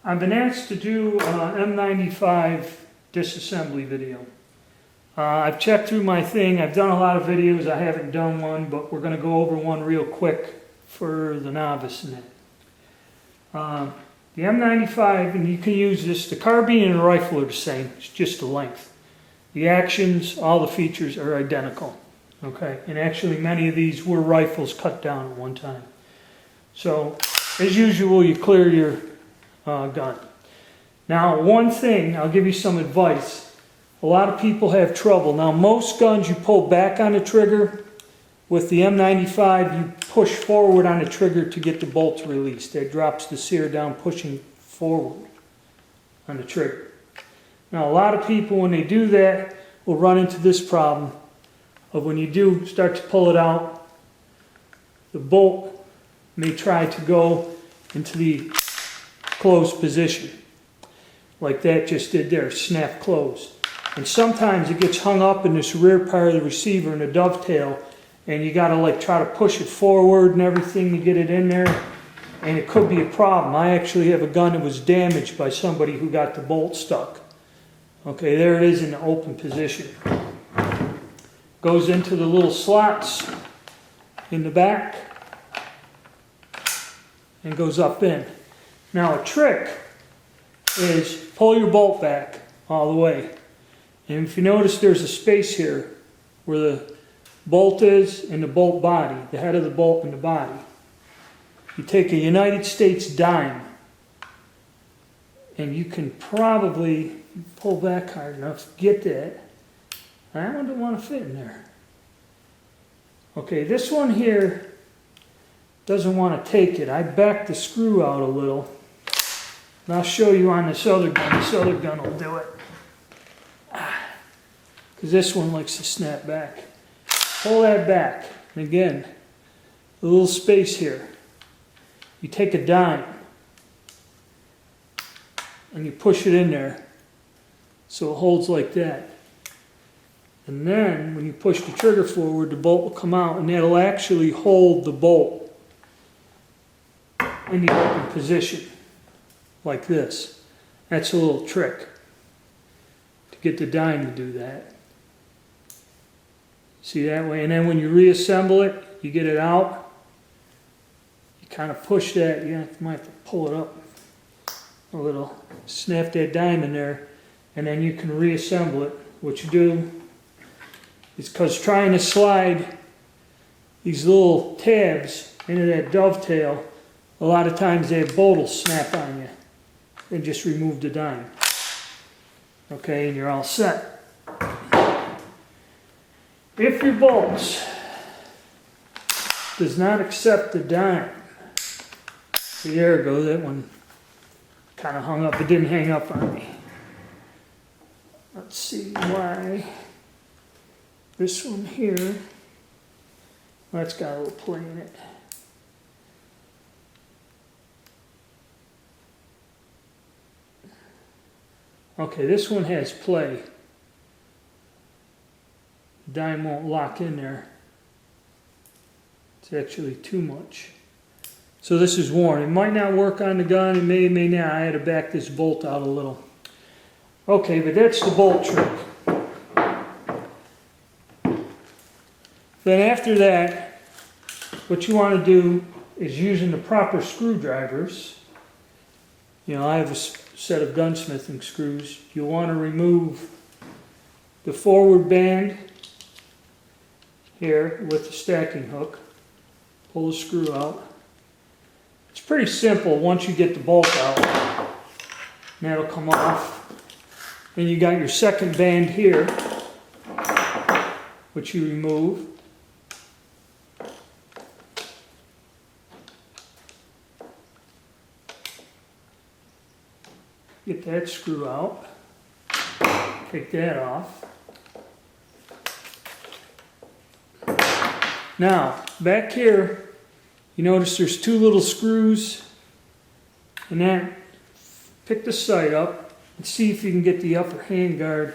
I've been asked to do an M95 disassembly video. I've checked through my thing. I've done a lot of videos. I haven't done one, but we're going to go over one real quick for the novice in it. The M95, and you can use this, the carbine and the rifle are the same. It's just the length. The actions, all the features are identical. Okay, and actually many of these were rifles cut down at one time. So, as usual, you clear your gun. Now, one thing, I'll give you some advice. A lot of people have trouble. Now, most guns you pull back on the trigger. With the M95, you push forward on the trigger to get the bolts released. That drops the sear down, pushing forward on the trigger. Now, a lot of people, when they do that, will run into this problem of when you do start to pull it out, the bolt may try to go into the closed position. Like that just did there, snap closed. And sometimes it gets hung up in this rear part of the receiver in a dovetail, and you gotta like try to push it forward and everything to get it in there, and it could be a problem. I actually have a gun that was damaged by somebody who got the bolt stuck. Okay, there it is in the open position. Goes into the little slots in the back and goes up in. Now a trick is pull your bolt back all the way. And if you notice, there's a space here where the bolt is and the bolt body, the head of the bolt and the body. You take a United States dime and you can probably pull back hard enough, get that. That one don't want to fit in there. Okay, this one here doesn't want to take it. I backed the screw out a little. And I'll show you on this other gun. This other gun will do it. Because this one likes to snap back. Pull that back. And again, a little space here. You take a dime and you push it in there so it holds like that. And then when you push the trigger forward, the bolt will come out, and that'll actually hold the bolt in the open position like this. That's a little trick to get the dime to do that. See that way? And then when you reassemble it, you get it out, you kind of push that. You might have to pull it up a little, snap that dime in there, and then you can reassemble it. What you do is, because trying to slide these little tabs into that dovetail, a lot of times that bolt will snap on you. And just remove the dime. Okay, and you're all set. If your bolts does not accept the dime, see, there it goes, that one kind of hung up. It didn't hang up on me. Let's see why. This one here, that's got a little play in it. Okay, this one has play. The dime won't lock in there. It's actually too much. So this is worn. It might not work on the gun. It may not. I had to back this bolt out a little. Okay, but that's the bolt trick. Then after that, what you want to do is using the proper screwdrivers. You know, I have a set of gunsmithing screws. You'll want to remove the forward band here with the stacking hook. Pull the screw out. It's pretty simple once you get the bolt out. And that'll come off. Then you got your second band here, which you remove. Get that screw out, take that off. Now, back here, you notice there's two little screws, and then pick the sight up and see if you can get the upper handguard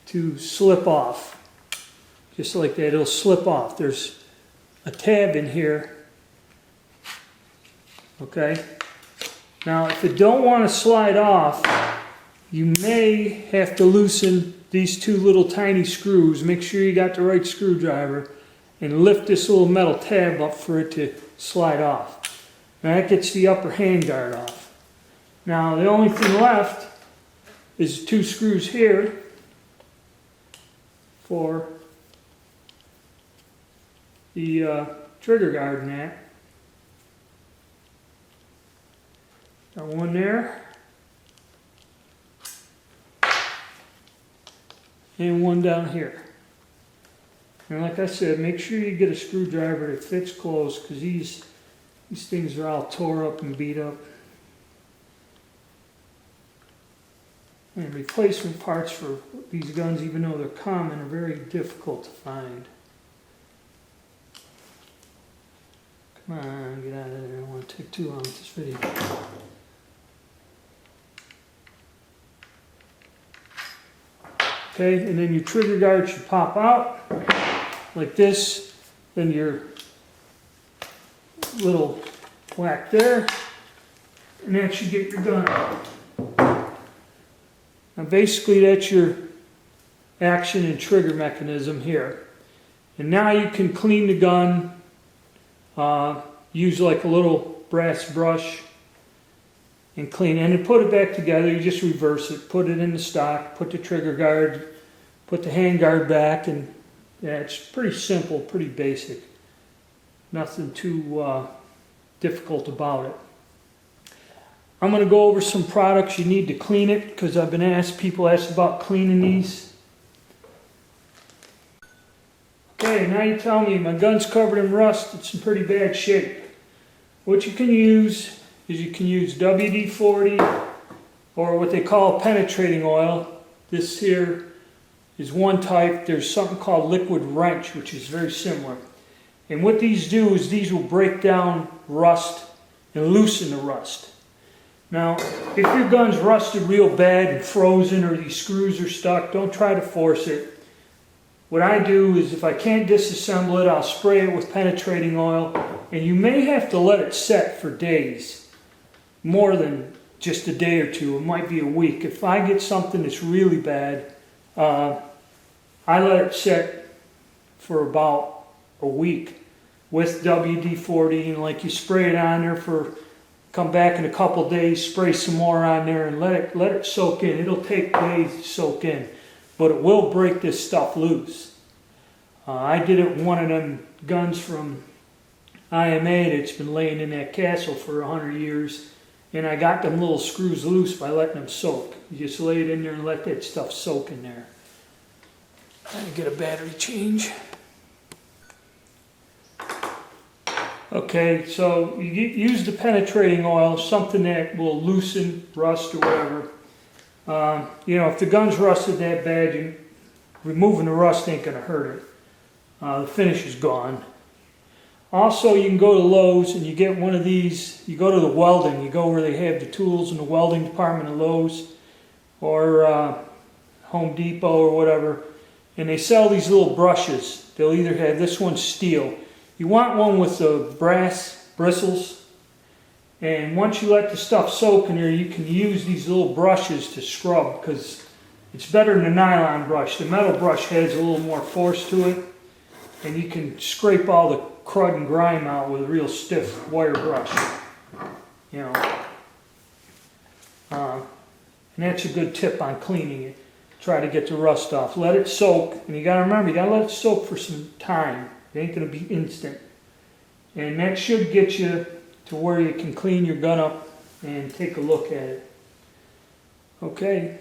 to slip off. Just like that, it'll slip off. There's a tab in here, okay? Now, if it don't want to slide off, you may have to loosen these two little tiny screws. Make sure you got the right screwdriver and lift this little metal tab up for it to slide off. Now that gets the upper handguard off. Now the only thing left is two screws here for the trigger guard and that. Got one there. And one down here. And like I said, make sure you get a screwdriver that fits close, because these things are all tore up and beat up. And replacement parts for these guns, even though they're common, are very difficult to find. Come on, get out of there. I don't want to take too long with this video. Okay, and then your trigger guard should pop out like this. Then your little whack there, and that should get your gun out. Now basically that's your action and trigger mechanism here. And now you can clean the gun, use like a little brass brush and clean it. And to put it back together, you just reverse it, put it in the stock, put the trigger guard, put the hand guard back, and yeah, it's pretty simple, pretty basic. Nothing too difficult about it. I'm going to go over some products you need to clean it, because I've been people asked about cleaning these. Okay, now you tell me my gun's covered in rust, it's in pretty bad shape. What you can use is you can use WD-40 or what they call penetrating oil. This here is one type. There's something called liquid wrench, which is very similar. And what these do is these will break down rust and loosen the rust. Now, if your gun's rusted real bad and frozen, or these screws are stuck, don't try to force it. What I do is, if I can't disassemble it, I'll spray it with penetrating oil, and you may have to let it set for days, more than just a day or two. It might be a week. If I get something that's really bad, I let it set for about a week with WD-40, and like you spray it on there for, come back in a couple days, spray some more on there, and let it soak in. It'll take days to soak in, but it will break this stuff loose. I did it with one of them guns from IMA that's been laying in that castle for 100 years, and I got them little screws loose by letting them soak. You just lay it in there and let that stuff soak in there. Trying to get a battery change. Okay, so you use the penetrating oil, something that will loosen rust or whatever. You know, if the gun's rusted that bad, removing the rust ain't going to hurt it. The finish is gone. Also, you can go to Lowe's and you get one of these. You go to the welding. You go where they have the tools in the welding department of Lowe's or Home Depot or whatever. And they sell these little brushes. They'll either have, this one's steel. You want one with the brass bristles, and once you let the stuff soak in there, you can use these little brushes to scrub, because it's better than a nylon brush. The metal brush has a little more force to it, and you can scrape all the crud and grime out with a real stiff wire brush. You know, and that's a good tip on cleaning it. Try to get the rust off. Let it soak, and you got to remember, you got to let it soak for some time. It ain't going to be instant. And that should get you to where you can clean your gun up and take a look at it. Okay.